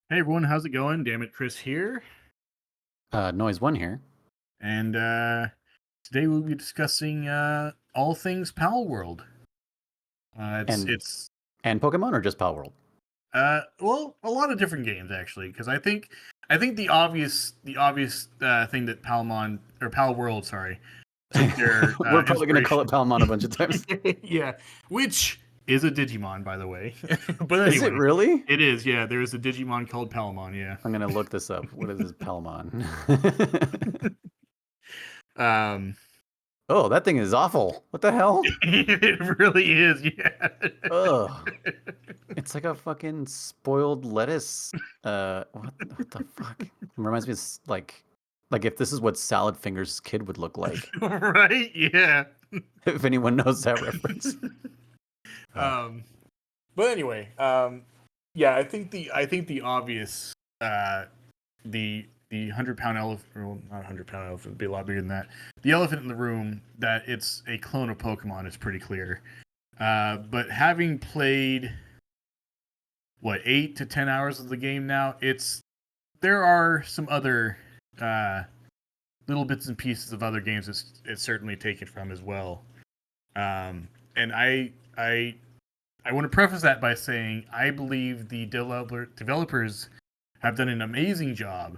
Hey everyone, how's it going? Damn it, Kriss here. Noise one here. And today we'll be discussing all things Palworld. It's and it's and Pokemon or just Palworld? well, a lot of different games actually, because I think the obvious thing that Palmon or Palworld, sorry, took their We're probably gonna call it inspiration. Palmon a bunch of times. Yeah, which is a Digimon, by the way. But Is it anyway, really? it is. Yeah, there is a Digimon called Palmon. Yeah. I'm gonna look this up. What is this Palmon? Um, Oh, that thing is awful. What the hell? it really is. Yeah. Ugh. It's like a fucking spoiled lettuce. What the fuck? It reminds me of like if this is what Salad Fingers' kid would look like. Right? Yeah. If anyone knows that reference. Uh, Um, but anyway, yeah, I think the obvious, the 100 pound elephant, well, not 100 pound elephant, it'd be a lot bigger than that. The elephant in the room that it's a clone of Pokemon is pretty clear. But having played what 8 to 10 hours of the game now, there are some other uh, little bits and pieces of other games it's certainly taken from as well. And I want to preface that by saying I believe the developers have done an amazing job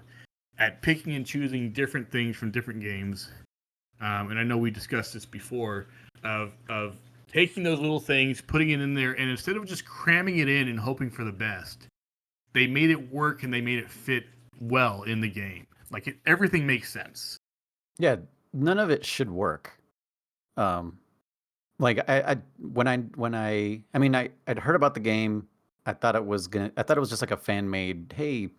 at picking and choosing different things from different games. And I know we discussed this before of taking those little things, putting it in there, and instead of just cramming it in and hoping for the best, they made it work and they made it fit well in the game. Everything makes sense. yeah, none of it should work. Um, Like I mean I'd heard about the game. I thought it was just like a fan made, hey,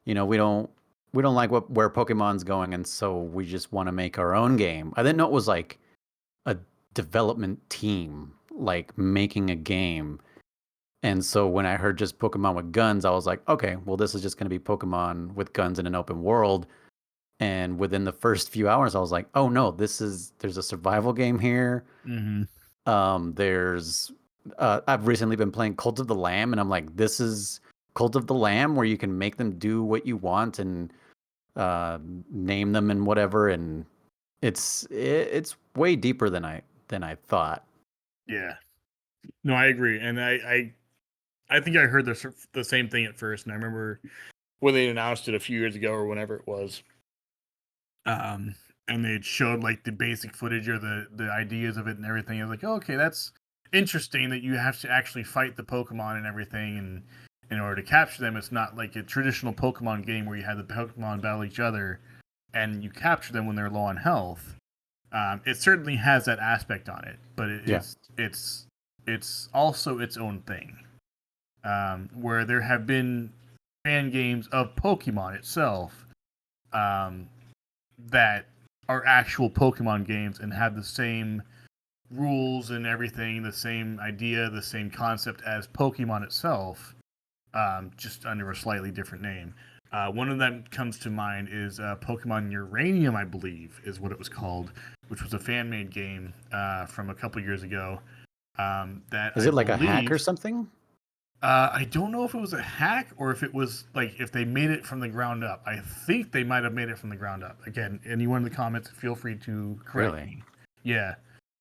we don't like where Pokemon's going, and so we just want to make our own game. I didn't know it was like a development team like making a game. And so when I heard just Pokemon with guns, I was like, okay, well this is just going to be Pokemon with guns in an open world. And within the first few hours, I was like, oh no, there's a survival game here. Mm-hmm. There's I've recently been playing Cult of the Lamb, and I'm like, this is Cult of the Lamb where you can make them do what you want and uh, name them and whatever, and it's way deeper than I thought. Yeah. No, I agree, and I think I heard the same thing at first, and I remember when they announced it a few years ago or whenever it was. Um, and they showed like the basic footage or the ideas of it and everything. I was like, oh, okay, that's interesting that you have to actually fight the Pokemon and everything, and in order to capture them, it's not like a traditional Pokemon game where you have the Pokemon battle each other and you capture them when they're low on health. It certainly has that aspect on it, but Yeah, it's also its own thing. Where there have been fan games of Pokemon itself, um, that are actual Pokemon games and have the same rules and everything, the same idea, the same concept as Pokemon itself, just under a slightly different name. One of them comes to mind is Pokemon Uranium, I believe, is what it was called, which was a fan made game from a couple years ago. That is I it like a hack or believe something? I don't know if it was a hack or if it was like if they made it from the ground up. I think they might have made it from the ground up. Again, anyone in the comments, feel free to correct Really? me. Yeah,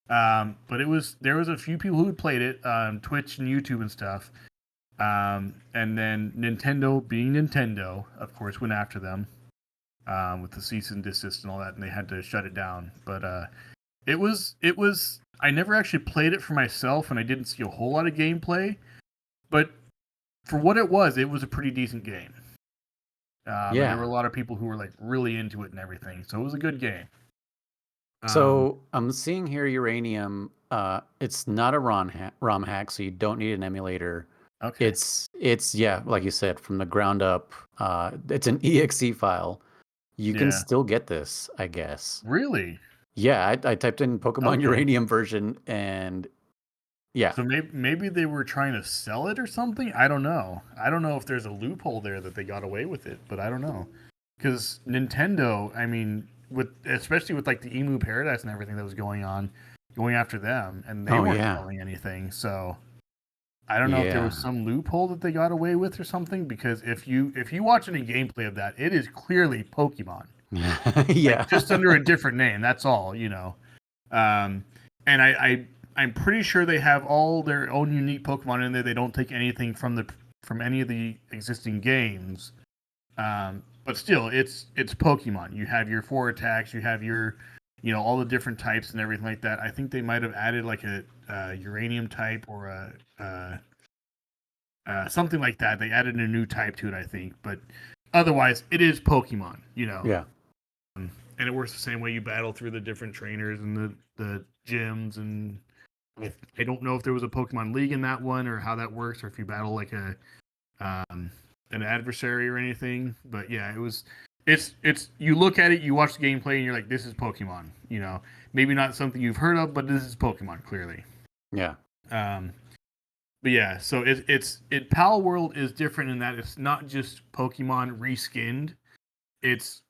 but there was a few people who had played it on Twitch and YouTube and stuff. And then Nintendo, being Nintendo, of course, went after them with the cease and desist and all that, and they had to shut it down. But it was. I never actually played it for myself, and I didn't see a whole lot of gameplay. But for what it was a pretty decent game. And there were a Yeah. lot of people who were like really into it and everything, so it was a good game. Um, So I'm seeing here Uranium. It's not a ROM hack, so you don't need an emulator. okay, It's yeah, like you said, from the ground up. It's an exe file. You can yeah, still get this, I guess. really. Yeah, I typed in Pokemon Okay, Uranium version, and yeah, so maybe they were trying to sell it or something. I don't know. I don't know if there's a loophole there that they got away with it, but I don't know because Nintendo. I mean, with especially with like the Emu Paradise and everything that was going on, going after them, and they oh weren't yeah, selling anything. So I don't know if there was Yeah. some loophole that they got away with or something. Because if you watch any gameplay of that, it is clearly Pokemon, like Yeah. just under a different name. That's all, Um, and I'm pretty sure they have all their own unique Pokemon in there. They don't take anything from any of the existing games. But still, it's Pokemon. You have your four attacks. You have your, all the different types and everything like that. I think they might have added like a uranium type or something like that. They added a new type to it, I think. But otherwise, it is Pokemon. Yeah. And it works the same way. You battle through the different trainers and the gyms, and I don't know if there was a Pokemon League in that one or how that works, or if you battle like an adversary or anything. But yeah, it's you look at it, you watch the gameplay, and you're like, this is Pokemon. Maybe not something you've heard of, but this is Pokemon clearly. Yeah. But yeah, so Palworld is different in that it's not just Pokemon reskinned. It's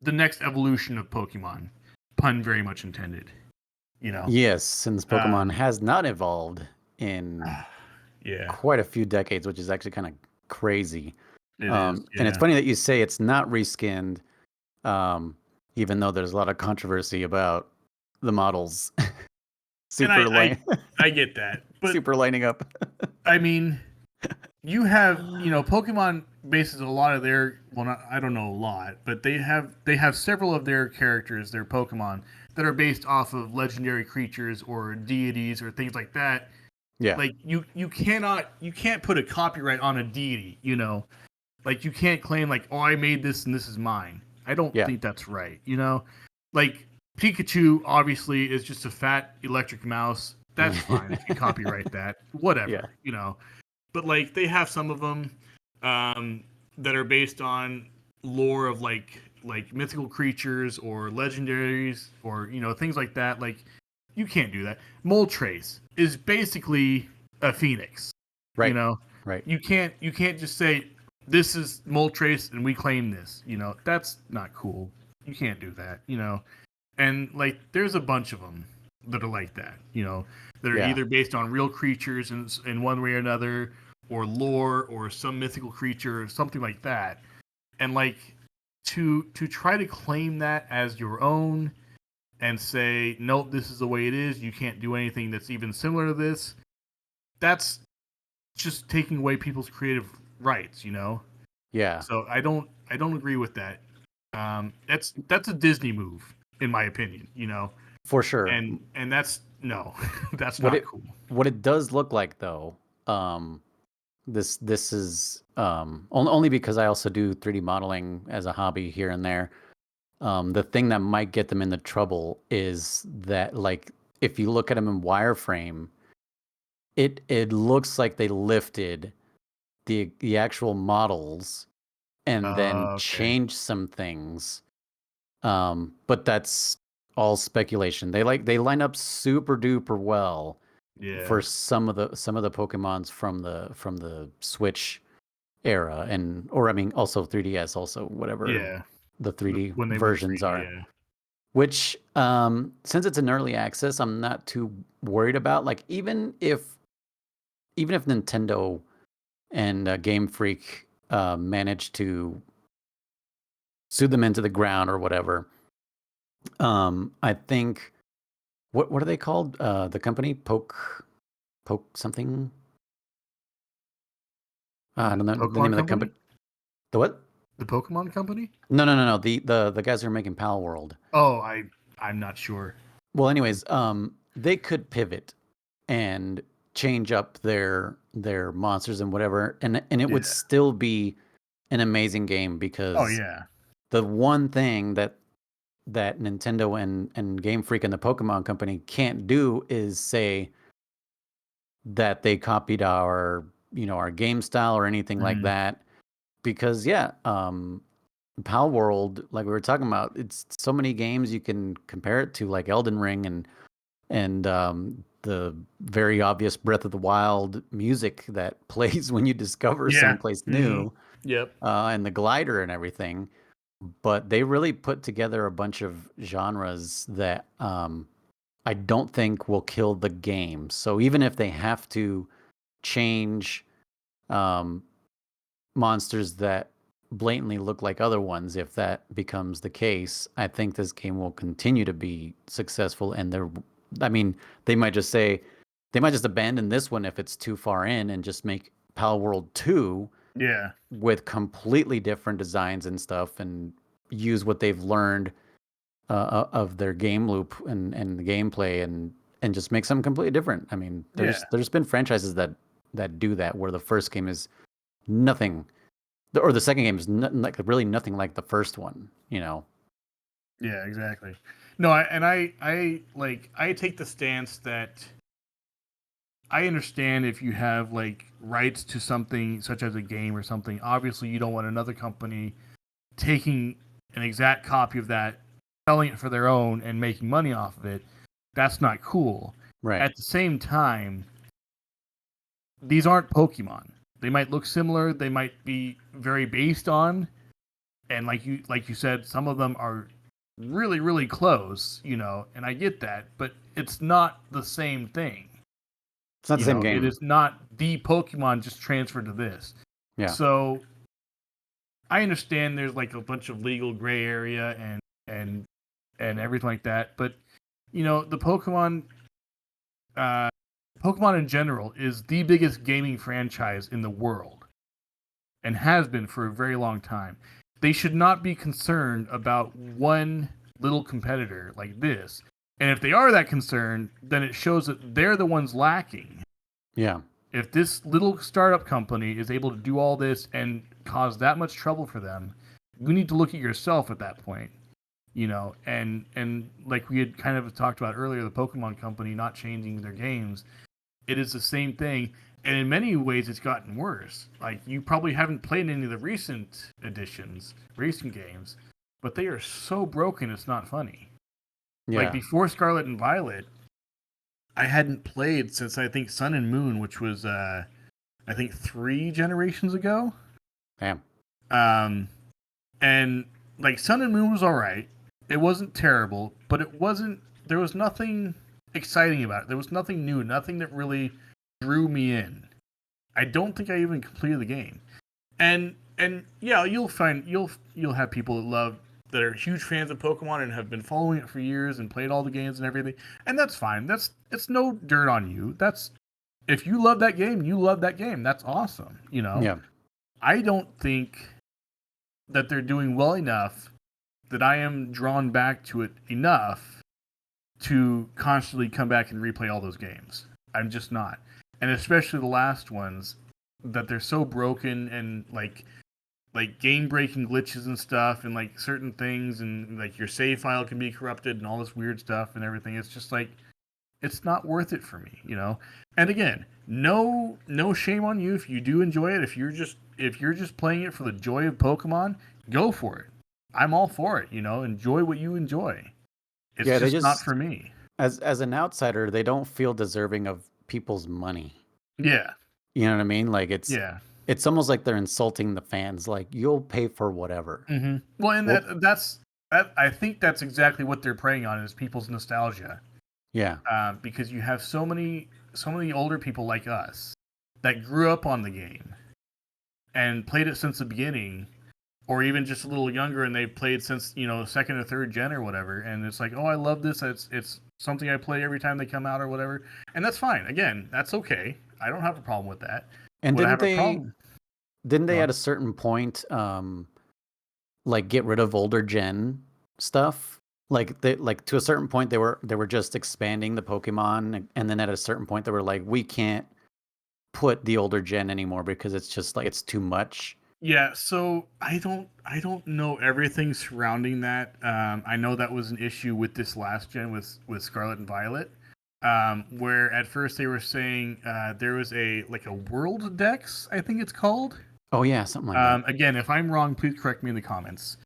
the next evolution of Pokemon. Pun very much intended. Yes, since Pokemon Um, has not evolved in yeah, quite a few decades, which is actually kind of crazy. it is. And it's Yeah, funny that you say it's not reskinned, um, even though there's a lot of controversy about the models and super I get that, but super lining up. I mean, you have Pokemon bases a lot of their I don't know a lot, but they have several of their characters, their Pokemon, that are based off of legendary creatures or deities or things like that. Yeah. Like you can't put a copyright on a deity. Like you can't claim like, oh, I made this and this is mine. I don't Yeah. think that's right. Like Pikachu obviously is just a fat electric mouse. That's fine if you copyright that. Yeah. Whatever. But like they have some of them that are based on lore of like mythical creatures or legendaries or things like that. Like you can't do that. Moltres is basically a phoenix. You Right. know, Right. you can't just say this is Moltres and we claim this. That's not cool. You can't do that. And like there's a bunch of them that are like that. That are Yeah. either based on real creatures in one way or another, or lore, or some mythical creature, or something like that. And like to try to claim that as your own and say, nope, this is the way it is. You can't do anything that's even similar to this. That's just taking away people's creative rights. Yeah. So I don't agree with that. That's a Disney move, in my opinion. For sure. And that's no, that's What not it cool. what it does look like though, this is only because I also do 3D modeling as a hobby here and there. The thing that might get them into trouble is that like if you look at them in wireframe, it looks like they lifted the actual models and then Okay. changed some things. But that's all speculation. They line up super duper well Yeah. for some of the Pokemons from the Switch era or I mean also 3DS also whatever Yeah. the 3D When they went versions 3D, are. yeah. Which since it's an early access, I'm not too worried about. Like even if Nintendo and Game Freak managed to sue them into the ground or whatever, I think what are they called? The company Poke something. I The don't know the Pokemon name of the company. Company? The what? The Pokemon Company? No. The guys who are making Palworld. Oh, I'm not sure. Well, anyways, they could pivot and change up their monsters and whatever, and it would Yeah. still be an amazing game Oh because yeah. the one thing that Nintendo and Game Freak and the Pokemon Company can't do is say that they copied our game style or anything like Mhm. that because yeah, Pal World, like we were talking about, it's so many games you can compare it to, like Elden Ring and the very obvious Breath of the Wild music that plays when you discover Yeah. someplace Mhm. new, Yep. and the glider and everything. But they really put together a bunch of genres that I don't think will kill the game. So even if they have to change monsters that blatantly look like other ones. If that becomes the case, I think this game will continue to be successful. And I mean, they might just abandon this one if it's too far in and just make Palworld 2 Yeah. with completely different designs and stuff, and use what they've learned of their game loop and the gameplay, and just make something completely different. I mean, there's been franchises that do that, where the first game is nothing, or the second game is like really nothing like the first one. You know? Yeah, exactly. No, I take the stance that I understand if you have like rights to something such as a game or something. Obviously, you don't want another company taking an exact copy of that, selling it for their own, and making money off of it. That's not cool. Right. At the same time, these aren't Pokemon. They might look similar. They might be very based on, and like you said, some of them are really, really close. And I get that, but it's not the same thing. It's not the same game. It is not the Pokemon just transferred to this. Yeah. So I understand there's like a bunch of legal gray area and everything like that, but the Pokemon in general is the biggest gaming franchise in the world, and has been for a very long time. They should not be concerned about one little competitor like this. And if they are that concerned, then it shows that they're the ones lacking. Yeah. If this little startup company is able to do all this and cause that much trouble for them, you need to look at yourself at that point. And like we had kind of talked about earlier, the Pokemon Company not changing their games, it is the same thing. And in many ways, it's gotten worse. Like, you probably haven't played any of the recent editions, recent games, but they are so broken, it's not funny. Yeah. Like, before Scarlet and Violet, I hadn't played since, I think, Sun and Moon, which was, I think, 3 generations ago. Damn. And, like, Sun and Moon was alright. It wasn't terrible, but there was nothing exciting about it. There was nothing new, nothing that really drew me in. I don't think I even completed the game. And yeah, you'll have people that are huge fans of Pokemon and have been following it for years and played all the games and everything. And that's fine. It's no dirt on you. If you love that game, you love that game. That's awesome, Yeah. I don't think that they're doing well enough that I am drawn back to it enough to constantly come back and replay all those games. I'm just not. And especially the last ones, that they're so broken and like game breaking glitches and stuff, and like certain things, and like your save file can be corrupted and all this weird stuff and everything. It's just like, it's not worth it for me, And again, no shame on you if you do enjoy it. If you're just playing it for the joy of Pokemon, go for it. I'm all for it, Enjoy what you enjoy. It's just not for me. As an outsider, they don't feel deserving of people's money. Yeah. You know what I mean? Like, it's almost like they're insulting the fans. Like, you'll pay for whatever. Mm-hmm. Well, and that's I think that's exactly what they're preying on, is people's nostalgia. Yeah. Because you have so many older people like us that grew up on the game and played it since the beginning, or even just a little younger, and they played since second or third gen or whatever, and it's like, oh, I love this. It's something I play every time they come out or whatever, and that's fine. Again, that's okay. I don't have a problem with that. And didn't they at a certain point like get rid of older gen stuff? Like to a certain point they were just expanding the Pokemon, and then at a certain point they were like, we can't put the older gen anymore because it's just like, it's too much. Yeah, so I don't know everything surrounding that. I know that was an issue with this last gen with Scarlet and Violet, where at first they were saying there was a World Dex, I think it's called. Oh yeah, something like that. Again, if I'm wrong, please correct me in the comments.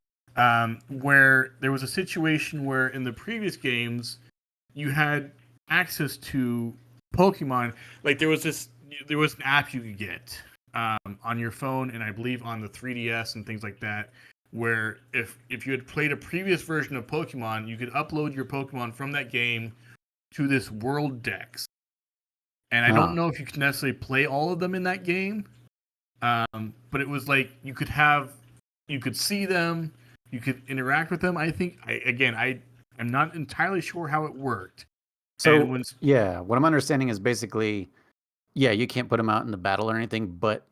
Where there was a situation where in the previous games you had access to Pokemon, like there was an app you could get on your phone, and I believe on the 3DS and things like that, where if you had played a previous version of Pokemon, you could upload your Pokemon from that game to this World Dex. and I don't Ah, know if you can necessarily play all of them in that game. But it was like you could see them, you could interact with them. I think I'm not entirely sure how it worked. And so yeah, what I'm understanding is basically, yeah, you can't put them out in the battle or anything, but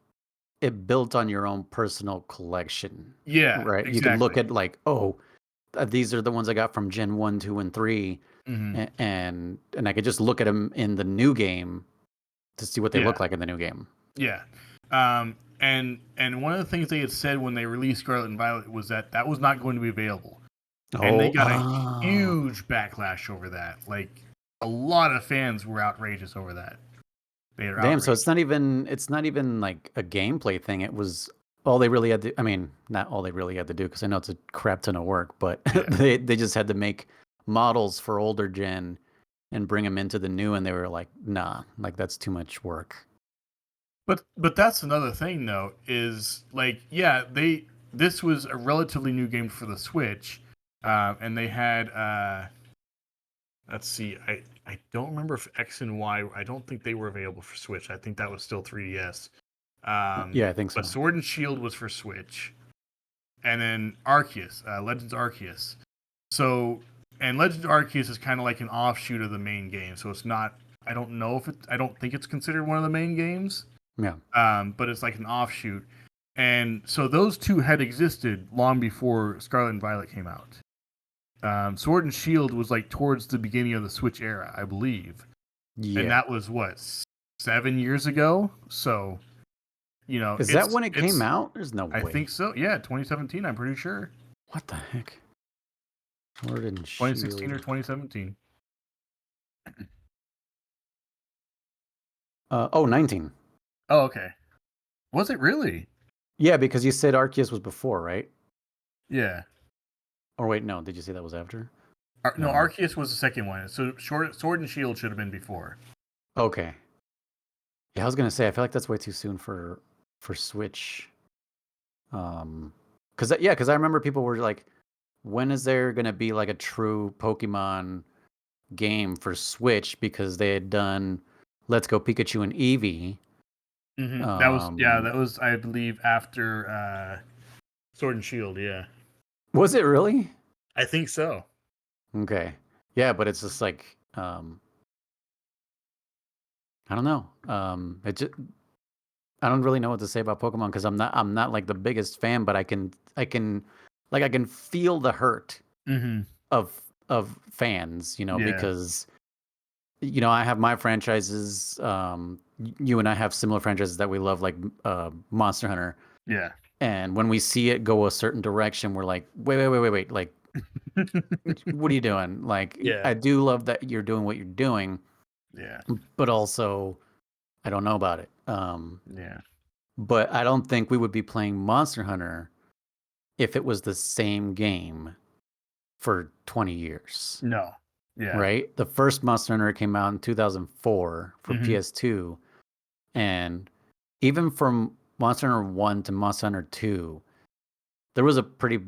it built on your own personal collection, yeah, right? You could look exactly. at like, oh, these are the ones I got from Gen 1, 2, and 3, Hmm. and I could just look at them in the new game to see what they Yeah, look like in the new game. yeah. And one of the things they had said when they released Scarlet and Violet was that that was not going to be available, and they Oh, got a huge backlash over that. Like a lot of fans were outrageous over that. They are damn, so outraged. it's not even like a gameplay thing. It was all they really had to, I mean, not all they really had to do because I know it's a crap ton of work, but Yeah. they just had to make models for older gen and bring them into the new, and they were like, nah, like that's too much work. But that's another thing though, is like yeah, they this was a relatively new game for the Switch, and they had let's see, I don't remember if X and Y. I don't think they were available for Switch. I think that was still 3DS. Yeah, I think But so. Sword and Shield was for Switch, and then Arceus, Legends Arceus. So and Legends Arceus is kind of like an offshoot of the main game, so it's not. I don't know if it. I don't think it's considered one of the main games, Yeah. but it's like an offshoot. And so those two had existed long before Scarlet and Violet came out. Sword and Shield was like towards the beginning of the Switch era, I believe, and Yeah. that was what 7 years ago. So Is that when it came out? There's no I think way. so. Yeah, 2017. I'm pretty sure What the heck? Sword and 2016 or Shield. 2017. Oh, 19. Oh, okay. Was it really? Yeah, because you said Arceus was before, right? Yeah. Or wait, no, did you say that was after? No, No. Arceus was the second one. So Sword and Shield should have been before. Okay. Yeah, I was gonna say I feel like that's way too soon for Switch. Because I remember people were like, when is there gonna be like a true Pokemon game for Switch? Because they had done Let's Go Pikachu and Eevee. That Um, was I believe after Sword and Shield. Yeah, was it really? I think so. Okay. Yeah, but it's just like I don't know. I don't really know what to say about Pokemon because I'm not like the biggest fan, but I can feel the hurt Mm-hmm. of fans, Yeah, because I have my franchises. You and I have similar franchises that we love, like Monster Hunter. yeah, And when we see it go a certain direction, we're like, wait. Like, what are you doing? Like, yeah, I do love that you're doing what you're doing, yeah, but also I don't know about it. yeah. But I don't think we would be playing Monster Hunter if it was the same game for 20 years, No, yeah. right? The first Monster Hunter came out in 2004 for Mm-hmm. PS2, and even from Monster Hunter 1 to Monster Hunter 2, there was a pretty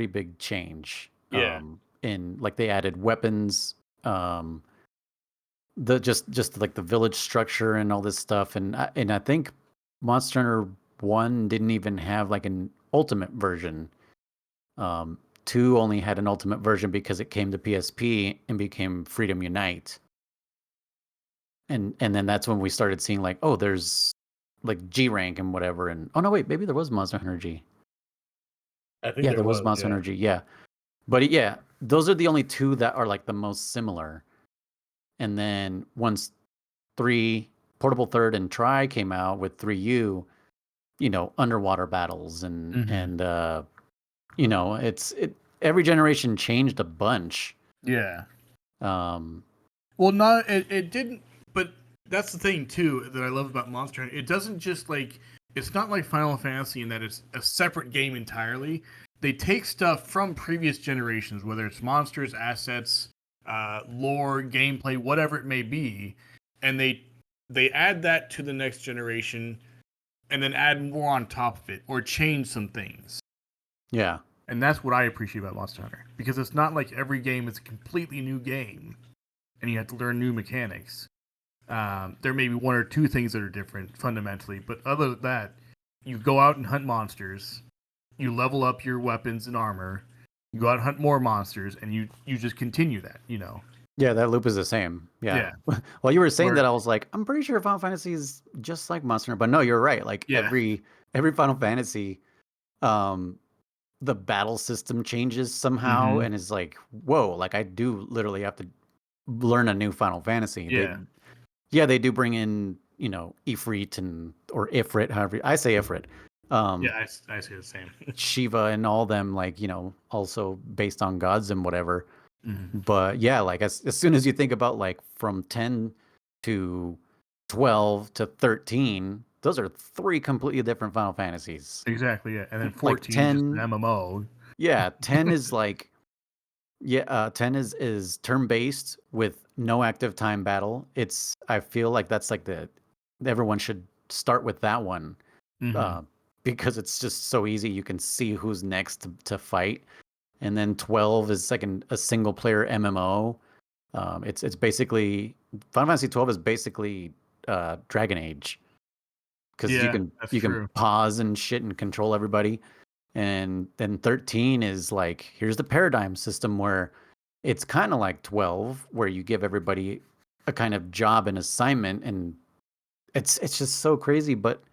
big change. Yeah, In like they added weapons, um, the just like the village structure and all this stuff, and I think Monster Hunter 1 didn't even have like an ultimate version. 2 only had an ultimate version because it came to PSP and became Freedom Unite. And then that's when we started seeing like, oh, there's like G rank and whatever. And oh no, wait, maybe there was Monster Hunter G. I think Yeah, there there was was. Monster Yeah. Hunter G. Yeah, but yeah, those are the only two that are like the most similar. And then once three Portable Third and Tri came out with 3U, underwater battles Mm-hmm. it's every generation changed a bunch. Yeah. Um, Well, not it didn't, but that's the thing too that I love about Monster Hunter. It doesn't just like it's not like Final Fantasy in that it's a separate game entirely. They take stuff from previous generations, whether it's monsters, assets, lore, gameplay, whatever it may be, and they add that to the next generation, and then add more on top of it or change some things. yeah. And that's what I appreciate about Monster Hunter because it's not like every game is a completely new game and you have to learn new mechanics. There may be one or two things that are different fundamentally, but other than that, you go out and hunt monsters, you level up your weapons and armor, you go out and hunt more monsters, and you just continue that, you know. Yeah, that loop is the same. Yeah. Yeah. While you were saying Where that, I was like, I'm pretty sure Final Fantasy is just like Monster Hunter, but no, you're right. Like yeah. every Final Fantasy, um, the battle system changes somehow, Mm-hmm. and is like, whoa! Like I do literally have to learn a new Final Fantasy. Yeah. They do bring in Ifrit or Ifrit, however I say Ifrit, Yeah, I say the same. Shiva and all them, like also based on gods and whatever. Mm-hmm. But yeah, like as soon as you think about like from 10 to 12 to 13, those are three completely different Final Fantasies. Exactly, yeah. And then Like 14 just an 10, MMO. yeah, 10 is like 10 is turn-based with no active time battle. I feel like that's like everyone should start with that one. Mm-hmm. Because it's just so easy. You can see who's next to fight. And then 12 is like a single player MMO. It's basically Final Fantasy 12 is basically Dragon Age, because Yeah, that's you can true. pause and shit and control everybody. And then 13 is like, here's the paradigm system, where it's kind of like 12, where you give everybody a kind of job and assignment, and it's just so crazy. But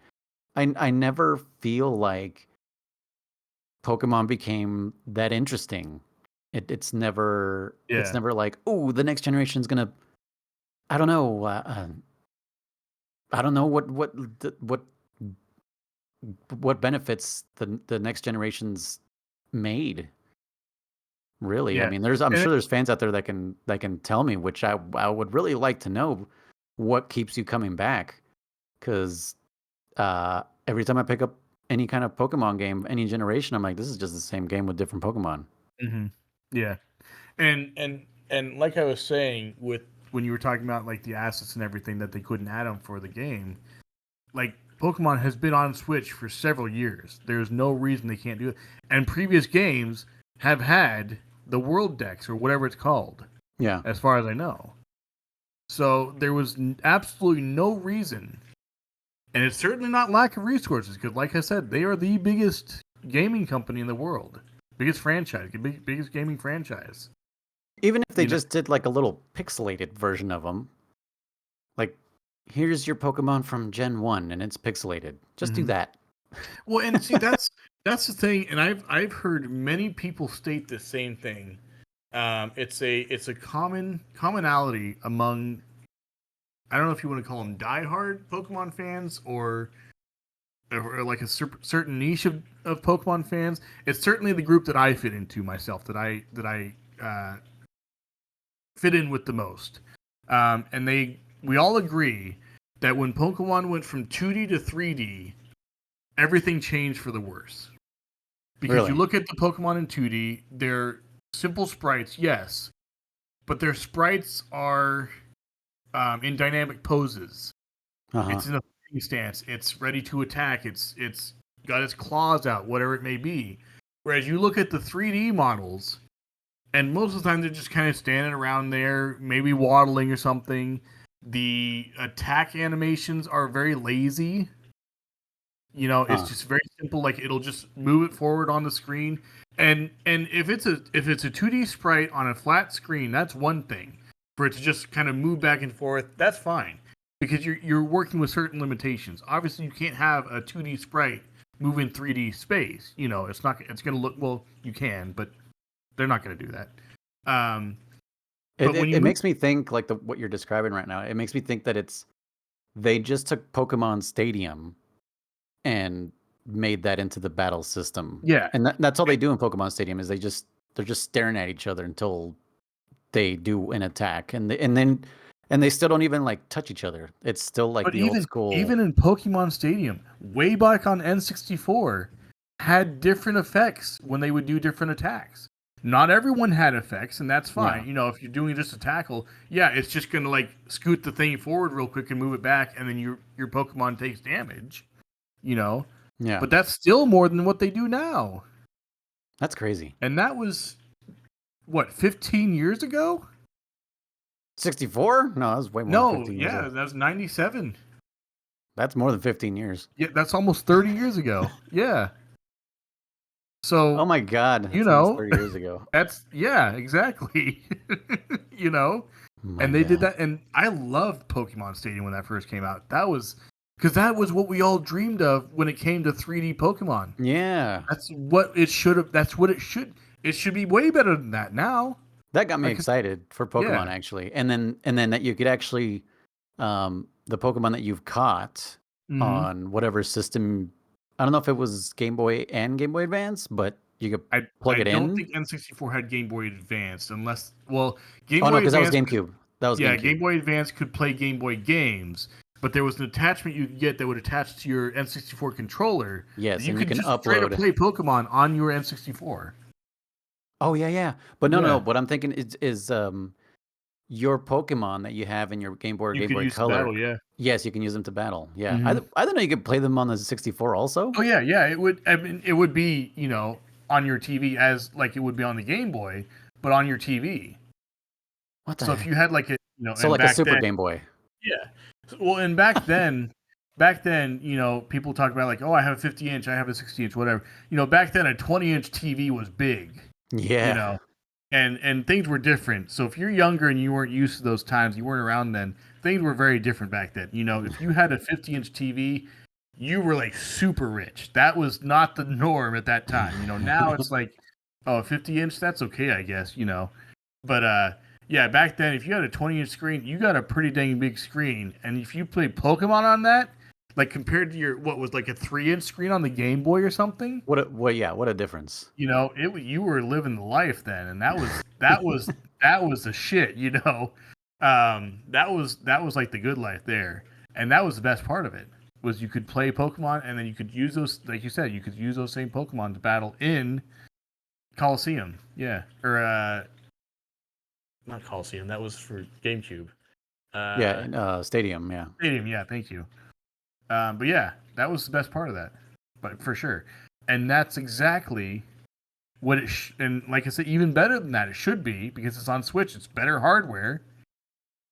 I never feel like Pokemon became that interesting. It's Yeah. never like, oh, the next generation's gonna. I don't know. I don't know what benefits the next generation's made. Really, I Yeah. mean, I'm And sure there's fans out there that can tell me, which I would really like to know, what keeps you coming back. Because every time I pick up any kind of Pokemon game, any generation, I'm like, this is just the same game with different Pokemon. mm-hmm. Yeah. And like I was saying with when you were talking about like the assets and everything that they couldn't add them for the game, like Pokemon has been on Switch for several years. There's no reason they can't do it. And previous games have had the World Decks or whatever it's called, Yeah. as far as I know. So there was absolutely no reason, and it's certainly not lack of resources. Because, like I said, they are the biggest gaming company in the world, biggest franchise, biggest gaming franchise. Even if they You know, just did like a little pixelated version of them, like, here's your Pokemon from Gen 1 and it's pixelated. Just do mhm. that. Well, and see that's the thing, and I've heard many people state the same thing. It's a commonality among, I don't know if you want to call them diehard Pokemon fans or like a certain niche of Pokemon fans. It's certainly the group that I fit into myself, that I fit in with the most. And we all agree that when Pokemon went from 2D to 3D, everything changed for the worse. Because you Really? look at the Pokemon in 2D, they're simple sprites, yes, but their sprites are in dynamic poses. Uh-huh. It's in a fighting stance. It's ready to attack. It's got its claws out, whatever it may be. Whereas you look at the 3D models, and most of the time they're just kind of standing around there, maybe waddling or something. The attack animations are very lazy. You know, it's Huh. just very simple. Like it'll just move it forward on the screen, and if it's a 2D sprite on a flat screen, that's one thing. For it to just kind of move back and forth, that's fine because you're working with certain limitations. Obviously, you can't have a 2D sprite move in 3D space. You know, it's going to look, well. You can, but they're not going to do that. It, But when it, you it move, makes me think, like what you're describing right now. It makes me think that they just took Pokemon Stadium and made that into the battle system. yeah, And that's all they do in Pokemon Stadium, is they're just staring at each other until they do an attack, and they still don't even like touch each other. It's still like but the old even school. even in Pokemon Stadium, way back on N64, had different effects when they would do different attacks. Not everyone had effects, and that's Yeah. fine. You know, if you're doing just a tackle, yeah, it's just gonna like scoot the thing forward real quick and move it back, and then your Pokemon takes damage. You know, Yeah. but that's still more than what they do now, That's crazy. and that was what 15 years ago. 64? No, that was way more than No, 15 years yeah, ago. that's 97. That's more than 15 years. Yeah, that's almost 30 years ago. Yeah. Oh So, my God, you that's almost know, 30 years ago. that's yeah, exactly. you know, My and they did God. that, and I loved Pokemon Stadium when that first came out. That was because that was what we all dreamed of when it came to 3D Pokemon. Yeah. That's what it should have. That's what it should. It should be way better than that now. That got me Like, excited for Pokemon yeah. actually. And then that you could actually the Pokemon that you've caught hmm on whatever system. I don't know if it was Game Boy and Game Boy Advance, but you could I plug it don't in. think N64 had Game Boy Advance unless Game Oh no, Boy because that was Advance. GameCube. That was Yeah, GameCube. Game Boy Advance could play Game Boy games, but there was an attachment you could get that would attach to your N64 controller that Yes, you and you could can just straight up upload. play Pokemon on your N64. Oh yeah, yeah. But no, no, no. Yeah, What I'm thinking is your Pokemon that you have in your Game Boy or you Game could Boy use the Color. battle. Yeah. Yes, you can use them to battle. Yeah, hmm I didn't know you could play them on the 64 also. Oh yeah, yeah. It would. I mean, it would be on your TV as like it would be on the Game Boy, but on your TV. What the So if heck? you had like So and like a back Super then, Game Boy. yeah. Well, and back then, people talk about like, oh, I have a 50-inch, I have a 60-inch, whatever. Back then a 20-inch TV was big. You Yeah. know, and things were different. So if you're younger and you weren't used to those times, you weren't around then. Things were very different back then. If you had a 50-inch TV, you were like super rich. That was not the norm at that time. Now it's like, oh, 50-inch, that's okay, I guess. But yeah, back then, if you had a 20-inch screen, you got a pretty dang big screen. And if you played Pokemon on that, like compared to your what was like a 3-inch screen on the Game Boy or something, What a difference. you were living the life then, and that was the shit. That was like the good life there, and that was the best part of it was you could play Pokemon, and then you could use those, like you said, you could use those same Pokemon to battle in Coliseum. Yeah, or not Coliseum. That was for GameCube. Yeah, in Stadium, yeah. Stadium. Yeah, thank you. But yeah, that was the best part of that, but for sure, and that's exactly what and like I said, even better than that, it should be because it's on Switch. It's better hardware,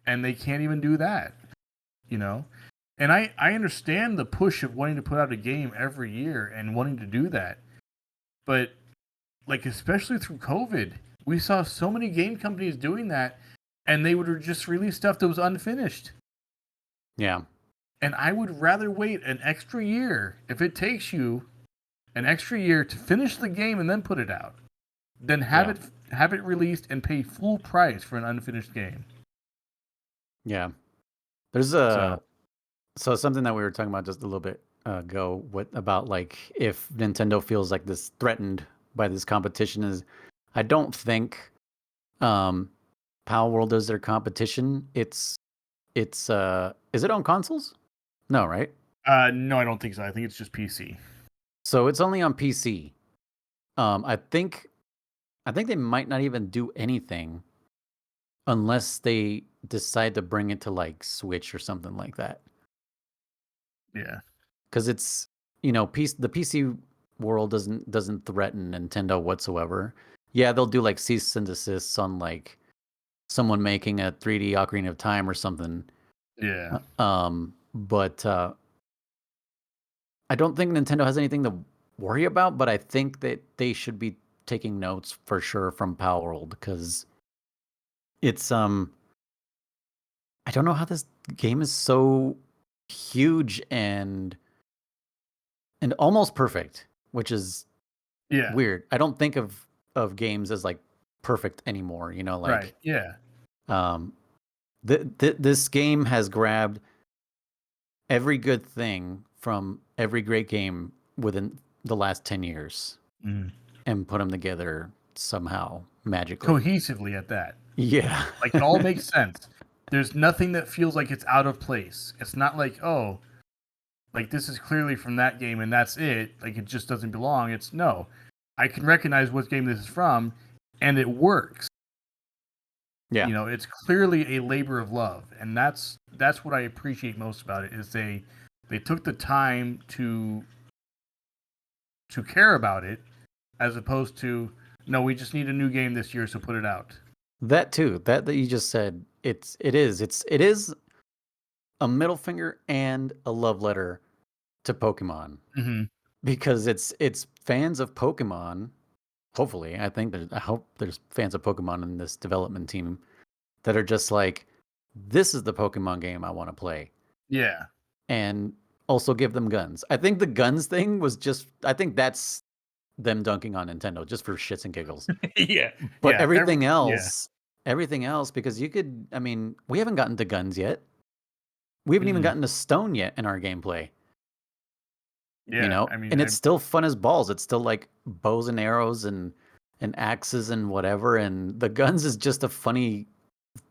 and they can't even do that. You know, and I understand the push of wanting to put out a game every year and wanting to do that, but like especially through COVID, we saw so many game companies doing that, and they would just release stuff that was unfinished. Yeah. And I would rather wait an extra year if it takes you an extra year to finish the game and then put it out, than Yeah. have it released and pay full price for an unfinished game. Yeah. There's So so something that we were talking about just a little bit ago, what about like if Nintendo feels like this threatened by this competition is I don't think um Palworld is their competition. It's is it on consoles? No, right? no, I don't think so. I think it's just PC. So it's only on PC. I think they might not even do anything unless they decide to bring it to like Switch or something like that. Yeah, Because it's the PC world doesn't threaten Nintendo whatsoever. Yeah, they'll do like cease and desists on like someone making a 3D Ocarina of Time or something. yeah. But I don't think Nintendo has anything to worry about. But I think that they should be taking notes for sure from Palworld because it's I don't know how this game is so huge and almost perfect, which is Yeah, weird. I don't think of games as like perfect anymore. right. Like Yeah, um, this game has grabbed every good thing from every great game within the last 10 years mm. and put them together somehow magically. Cohesively at that. Yeah. Like it all makes sense. There's nothing that feels like it's out of place. It's not like, oh, like this is clearly from that game and that's it. Like it just doesn't belong. It's no. I can recognize what game this is from, and it works. Yeah. It's clearly a labor of love, and that's what I appreciate most about it is they took the time to care about it, as opposed to no, we just need a new game this year, so put it out. That too. That you just said it is a middle finger and a love letter to Pokemon Hmm. because it's fans of Pokemon. Hopefully, I hope there's fans of Pokemon in this development team that are just like, this is the Pokemon game I want to play, Yeah. and also give them guns. I think the guns thing was just, I think that's them dunking on Nintendo just for shits and giggles. Yeah. But Yeah. Yeah. everything else, because you could, I mean, we haven't gotten to guns yet. We haven't even Mm. gotten to stone yet in our gameplay, Yeah. I mean, and it's still fun as balls. It's still like bows and arrows and axes and whatever. And the guns is just a funny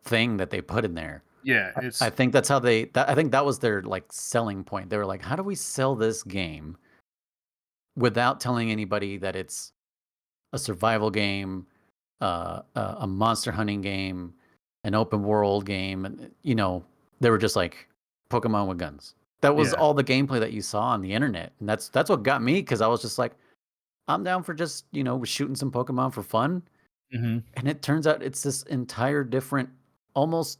thing that they put in there. yeah. I It's think that's how I think that was their like selling point. They were like, how do we sell this game without telling anybody that it's a survival game, a monster hunting game, an open world game, and they were just like Pokemon with guns. That was yeah. all the gameplay that you saw on the internet, and that's what got me because I was just like, I'm down for just shooting some Pokemon for fun, Hmm. and it turns out it's this entire different, almost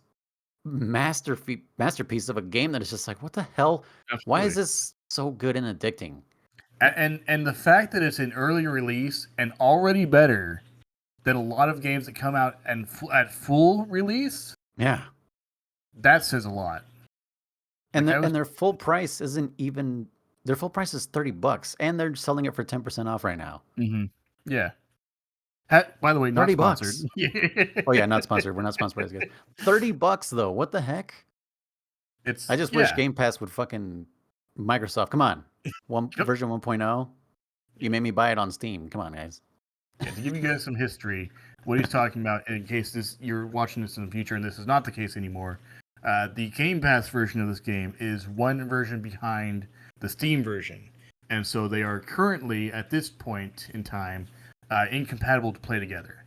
masterpiece of a game that is just like, what the hell? Why is Absolutely. this so good and addicting? And the fact that it's an early release and already better than a lot of games that come out and at full release, Yeah. that says a lot. And Like I was, their full price isn't even their full price is $30 and they're selling it for 10% off right now. mhm. Yeah. By the way, not 30 sponsored. bucks. Oh yeah, not sponsored. We're not sponsored by these guys. $30 though. What the heck? I It's just wish yeah. Game Pass would fucking Microsoft. Come on. Yep. Version 1.0. You made me buy it on Steam. Come on, guys. Yeah, to give you guys some history, what he's talking about, in case you're watching this in the future and this is not the case anymore, the Game Pass version of this game is one version behind the Steam version, and so they are currently at this point in time incompatible to play together.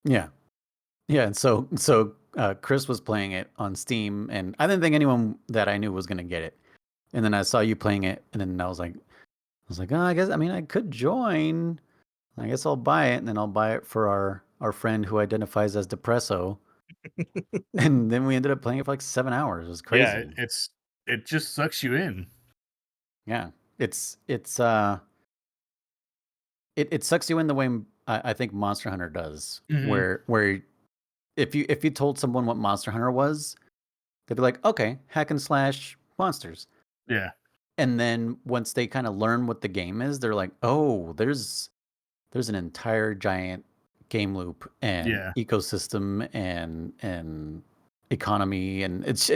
Yeah. Yeah, and so Kriss was playing it on Steam and I didn't think anyone that I knew was going to get it. And then I saw you playing it and then I was like, oh, I could join. I guess I'll buy it, and then I'll buy it for our friend who identifies as Depresso. And then we ended up playing it for like 7 hours. It was Yeah, crazy. it just sucks you in. Yeah, it sucks you in the way I think Monster Hunter does, Hmm. where if you told someone what Monster Hunter was, they'd be like, okay, hack and slash monsters. Yeah, And then once they kind of learn what the game is, they're like, oh, there's an entire giant game loop and yeah, ecosystem and economy, and it's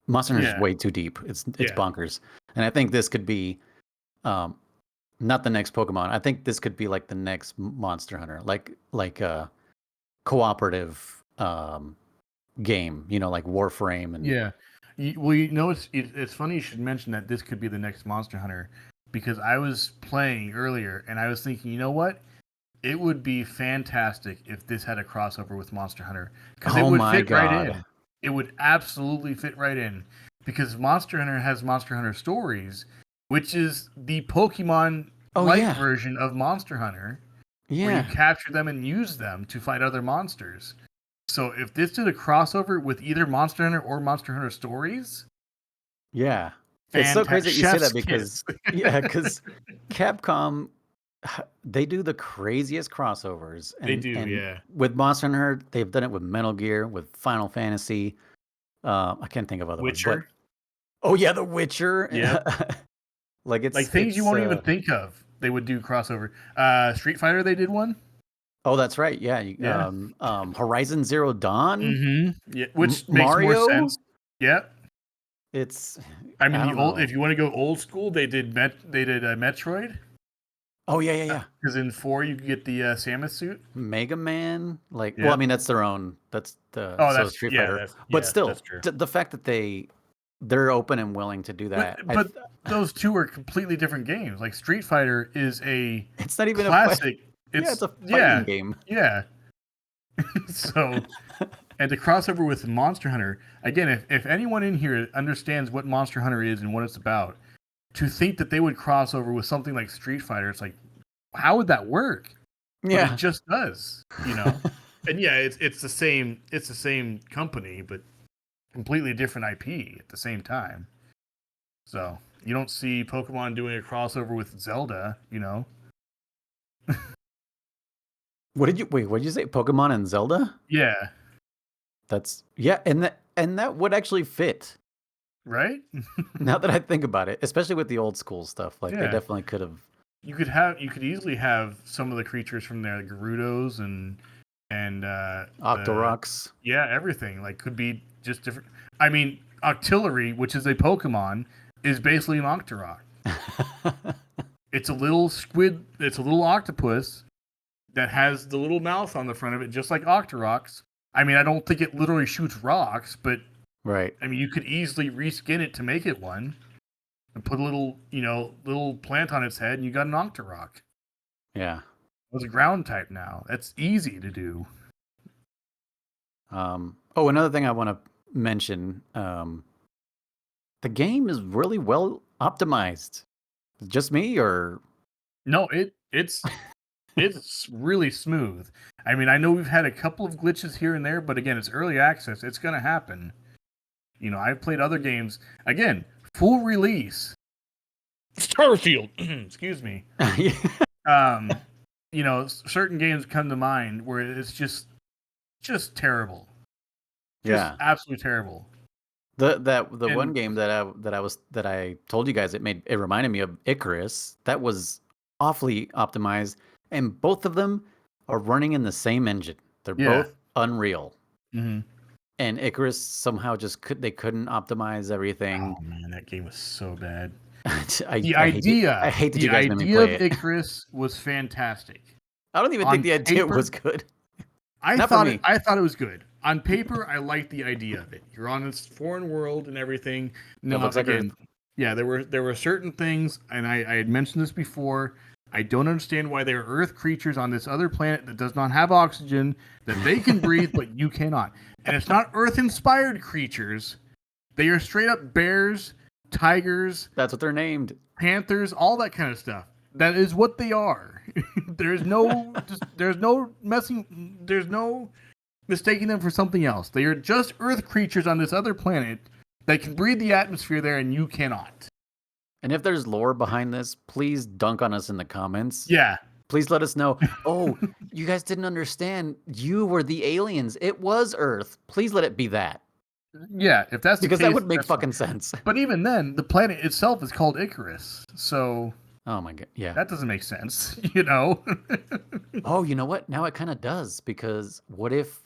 Monster Hunter is yeah, way too deep. It's yeah. bonkers. And I think this could be not the next Pokemon. I think this could be like the next Monster Hunter, like a cooperative game, like Warframe and Yeah. Well, it's funny you should mention that this could be the next Monster Hunter, because I was playing earlier and I was thinking, you know what? It would be fantastic if this had a crossover with Monster Hunter, because it oh would my fit right god. in. It would absolutely fit right in, because Monster Hunter has Monster Hunter Stories, which is the Pokemon Oh light yeah. version of Monster Hunter, where you Yeah. capture them and use them to fight other monsters. So if this did a crossover with either Monster Hunter or Monster Hunter Stories, Yeah. It's so crazy fantastic. that you say Chef's that kiss. because Capcom, they do the craziest crossovers, They and do, yeah. with Monster Hunter, they've done it with Metal Gear, with Final Fantasy. I can't think of other ones, but Witcher. oh yeah, The Witcher. Yep. Like Like things you won't even think of, they would do crossover. Street Fighter, they did one. oh, that's right. Yeah, Yeah. Horizon Zero Dawn, Yeah, which makes more Mario. sense. Yep. It's I mean, I the don't old. know. If you want to go old school, they did Metroid. Oh yeah, yeah, yeah. Because in 4 you could get the Samus suit. Mega Man, like, well, I Yep. mean, that's their own. That's Oh, so Street Fighter, but that's still, true. the fact that they're open and willing to do that, But those two are completely different games. Like Street Fighter is a it's not even a fight. classic. Yeah, it's a fighting game. Yeah. So, and the crossover with Monster Hunter, again, if anyone in here understands what Monster Hunter is and what it's about, to think that they would cross over with something like Street Fighter, it's like, how would that work? But Yeah, it just does, you know? And yeah, it's the same company, but completely different IP at the same time. So you don't see Pokemon doing a crossover with Zelda, you know? What did you say? Pokemon and Zelda? Yeah, That's yeah, and that would actually fit. right? Now that I think about it, especially with the old school stuff, like they Yeah. definitely could have. You could easily have some of the creatures from there, like Gerudos and the Octoroks. yeah, everything. Like could be just different. I mean, Octillery, which is a Pokemon, is basically an Octorok. It's a little squid, it's a little octopus that has the little mouth on the front of it, just like Octoroks. I mean, I don't think it literally shoots rocks, but Right. I mean, you could easily reskin it to make it one and put a little, little plant on its head, and you got an Octorok. Yeah. It's a ground type now. That's easy to do. Oh, another thing I want to mention. The game is really well optimized. Just me, or No, it's really smooth. I mean, I know we've had a couple of glitches here and there, but again, it's early access. It's gonna happen. I've played other games. Again, full release. Starfield. Excuse me. Um, certain games come to mind where it's just terrible. Just yeah. absolutely terrible. The one And game that I told you guys it reminded me of Icarus. That was awfully optimized, and both of them are running in the same engine. They're yeah. both Unreal. Mm-hmm. And Icarus somehow they couldn't optimize everything. Oh man, that game was so bad. I The hate it. I idea, hate that the you guys made me idea play of it. Icarus was fantastic. I don't even think On the idea paper, was good. I Not for thought it. me. I thought it was good. On paper, I liked the idea of it. You're on this foreign world and everything. That Now, looks like Earth. again, yeah, there were certain things, and I had mentioned this before. I don't understand why there are Earth creatures on this other planet that does not have oxygen that they can breathe, but you cannot. And it's not Earth-inspired creatures. They are straight up bears, tigers, That's what they're named. panthers, all that kind of stuff. That is what they are. there's no there's no mistaking them for something else. They are just Earth creatures on this other planet that can breathe the atmosphere there, and you cannot. And if there's lore behind this, please dunk on us in the comments. Yeah. Please let us know. Oh, you guys didn't understand. You were the aliens. It was Earth. Please let it be that. Yeah, if that's Because the case, that would make that's fine. fucking sense. But even then, the planet itself is called Icarus, so Oh my god, yeah. that doesn't make sense, Oh, you know what? Now it kind of does, because what if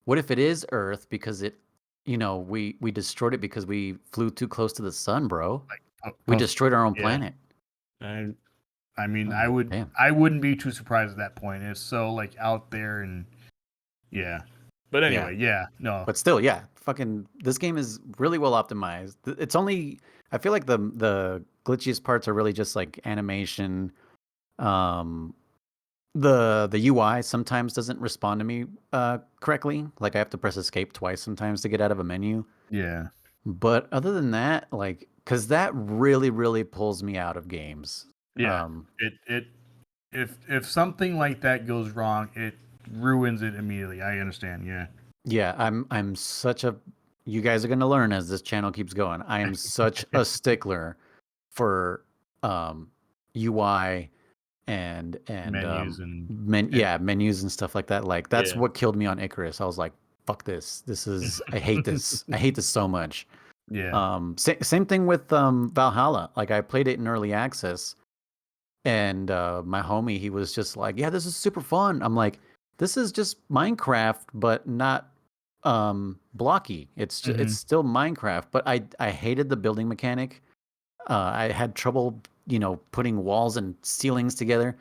it is Earth because we destroyed it because we flew too close to the sun, bro. We destroyed our own planet. I mean, Oh, damn. I wouldn't be too surprised at that point. It's so like out there and yeah. But anyway, yeah, no. But still, yeah, fucking this game is really well optimized. It's only I feel like the glitchiest parts are really just like animation. The UI sometimes doesn't respond to me correctly. Like I have to press escape twice sometimes to get out of a menu. Yeah. But other than that, like, because that really, really pulls me out of games. Yeah. If something like that goes wrong, it ruins it immediately. I understand. Yeah. Yeah, I'm such a. You guys are gonna learn as this channel keeps going. I am such a stickler for UI and Menus and menus and stuff like that. Like that's Yeah. what killed me on Icarus. I was like, fuck this. This is I hate this. I hate this so much. Yeah. Same thing with Valhalla. Like I played it in early access, and my homie, he was just like, yeah, this is super fun. I'm like, this is just Minecraft, but not blocky. It's just, it's still Minecraft, but I hated the building mechanic. I had trouble, putting walls and ceilings together.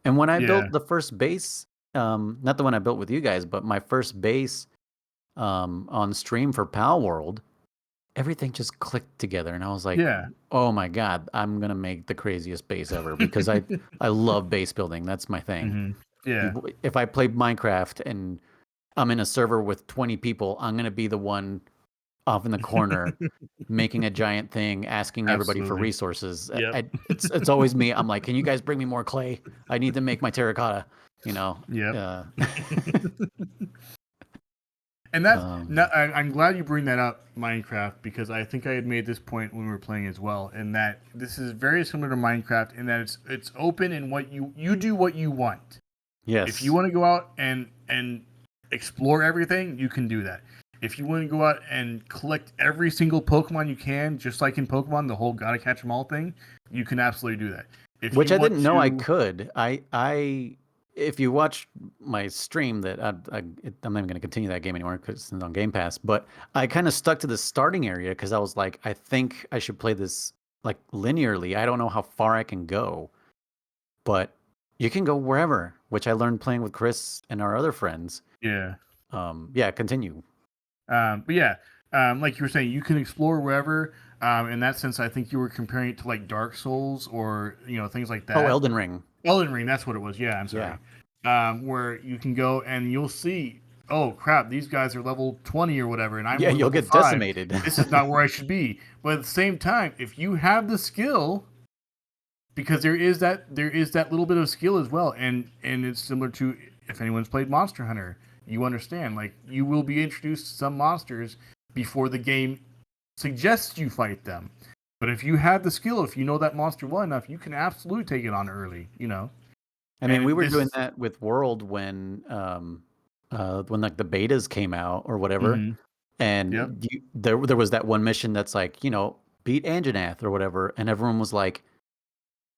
And when I built the first base, not the one I built with you guys, but my first base on stream for Palworld, everything just clicked together, and I was like, Yeah. oh my god, I'm gonna make the craziest base ever, because I love base building. That's my thing. Yeah. If I play Minecraft and I'm in a server with 20 people, I'm gonna be the one off in the corner making a giant thing, asking everybody for Absolutely. resources. Yep. It's always me. I'm like, can you guys bring me more clay? I need to make my terracotta. You know. Yep. Uh, And that's um, not, I'm glad you bring that up, Minecraft, because I think I had made this point when we were playing as well, and that this is very similar to Minecraft in that it's open and what you do what you want. If you yes. want to go out and explore everything, you can do that. If you want to go out and collect every single Pokemon you can, just like in Pokemon, the whole gotta catch 'em all thing, you can absolutely do that. If Which you I want didn't know I to, could. If you watch my stream, I'm not even going to continue that game anymore because it's on Game Pass. But I kind of stuck to the starting area because I was like, I think I should play this like linearly. I don't know how far I can go, but you can go wherever, which I learned playing with Kriss and our other friends. yeah. Yeah, continue. But yeah, like you were saying, you can explore wherever. In that sense, I think you were comparing it to like Dark Souls or things like Oh, that. Elden Ring. Elden Ring, that's what it was. Yeah, I'm Yeah. sorry. Where you can go and you'll see, oh crap, these guys are level 20 or whatever, and I'm Yeah, only you'll level get 5. decimated. This is not where I should be. But at the same time, if you have the skill, because there is that little bit of skill as well, and it's similar to if anyone's played Monster Hunter, you understand. Like you will be introduced to some monsters before the game suggests you fight them. But if you have the skill, if you know that monster well enough, you can absolutely take it on early. I mean, we And were this doing is. that with World when like the betas came out or whatever. Mm-hmm. Yep. And there was that one mission that's like, beat Anjanath or whatever, and everyone was like,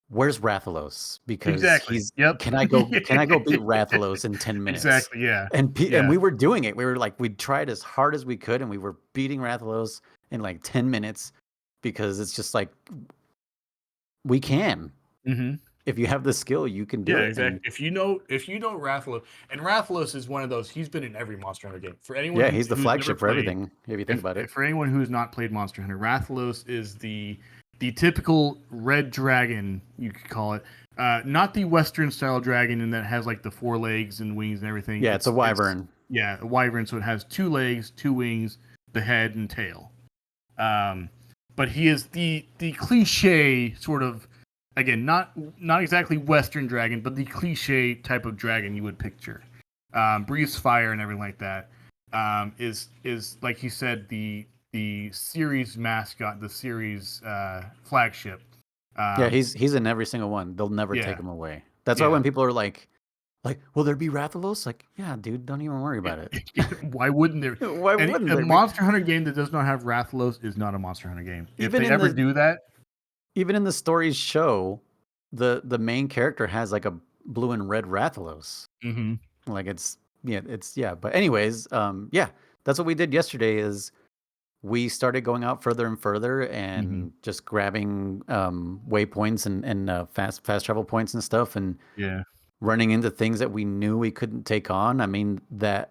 "Where's Rathalos? Because Exactly. he's Yep. can I go beat Rathalos in 10 minutes?" Exactly. Yeah. And Yeah. we were doing it. We were like, we tried as hard as we could, and we were beating Rathalos in like 10 minutes because it's just like we can. Mm-hmm. If you have the skill, you can do Yeah. it. Exactly. And If you know Rathalos, and Rathalos is one of those. He's been in every Monster Hunter game. For anyone yeah, who he's the who's never flagship for played, everything, if you think if about it. for anyone who has not played Monster Hunter, Rathalos is the typical red dragon, you could call it. Not the Western style dragon in that has like the 4 legs and wings and everything. Yeah, it's a It's wyvern. yeah, a wyvern, so it has 2 legs, 2 wings, the head and tail. Um, but he is the cliche sort of, again, not exactly Western dragon, but the cliche type of dragon you would picture. Breathes fire and everything like that. Is like you said, the series mascot, the series flagship. Yeah, Um, he's in every single one. They'll never take yeah, him away. That's why yeah. when people are like, will there be Rathalos? Like, yeah, dude, don't even worry about it. Why wouldn't there? Why And wouldn't a there be? Monster Hunter game that does not have Rathalos is not a Monster Hunter game. If Even they in ever the do that, even in the stories show, the main character has like a blue and red Rathalos. mm-hmm, Like yeah. But anyways, yeah, that's what we did yesterday. Is we started going out further and further mm-hmm, and just grabbing waypoints and fast travel points and stuff and yeah, running into things that we knew we couldn't take on. I mean that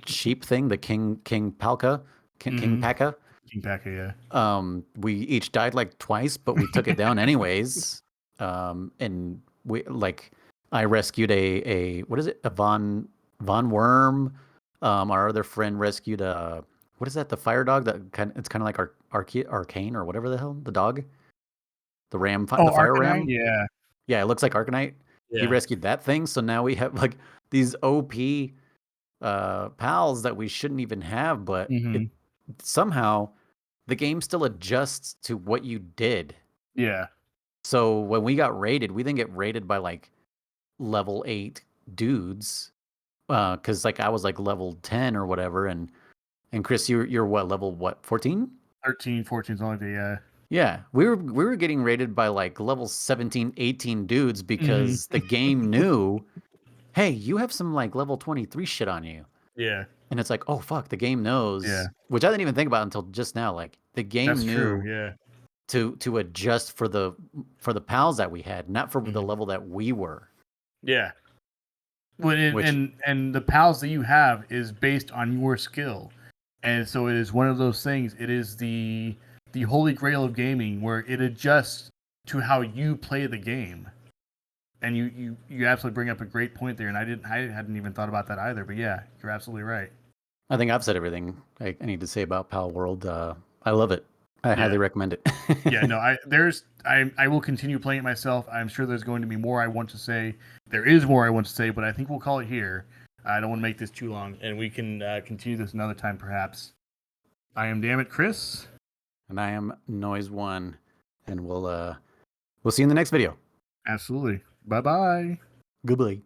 sheep thing, the King mm-hmm. Paka. King Paka, yeah. We each died like twice, but we took it down anyways. And we like I rescued a what is it? A Von Worm. Our other friend rescued a what is that? The fire dog that it's kind of like Arcane or whatever the hell the dog, Oh, the fire Arcanine, ram. yeah. Yeah, it looks like Arcanite. He Yeah. rescued that thing, so now we have like these OP pals that we shouldn't even have, but it Mhm. somehow the game still adjusts to what you did. Yeah. So when we got raided, we didn't get raided by like level 8 dudes. Cuz like I was like level 10 or whatever and Kriss you're what level what 14? 13, 14 is only the Yeah, we were getting raided by like level 17, 18 dudes Mhm. because the game knew, "Hey, you have some like level 23 shit on you." Yeah. And it's like, "Oh fuck, the game Yeah. knows." Which I didn't even think about until just now. Like the That's game true, knew yeah. to adjust for the pals that we had, not for the Mhm. level that we were. Yeah. Well, and, Which and and the pals that you have is based on your skill. And so it is one of those things. It is the holy grail of gaming where it adjusts to how you play the game. And you absolutely bring up a great point there, and I hadn't even thought about that either. But yeah, you're absolutely right. I think I've said everything I need to say about Palworld. I love it. I highly recommend it. Yeah, no, I will continue playing it myself. I'm sure there's going to be more I want to say. There is more I want to say, but I think we'll call it here. I don't want to make this too long, and we can continue this another time, perhaps. I am Damn It, Chris. And I am Noise One, and we'll see you in the next video. Absolutely. Bye bye. Goodbye.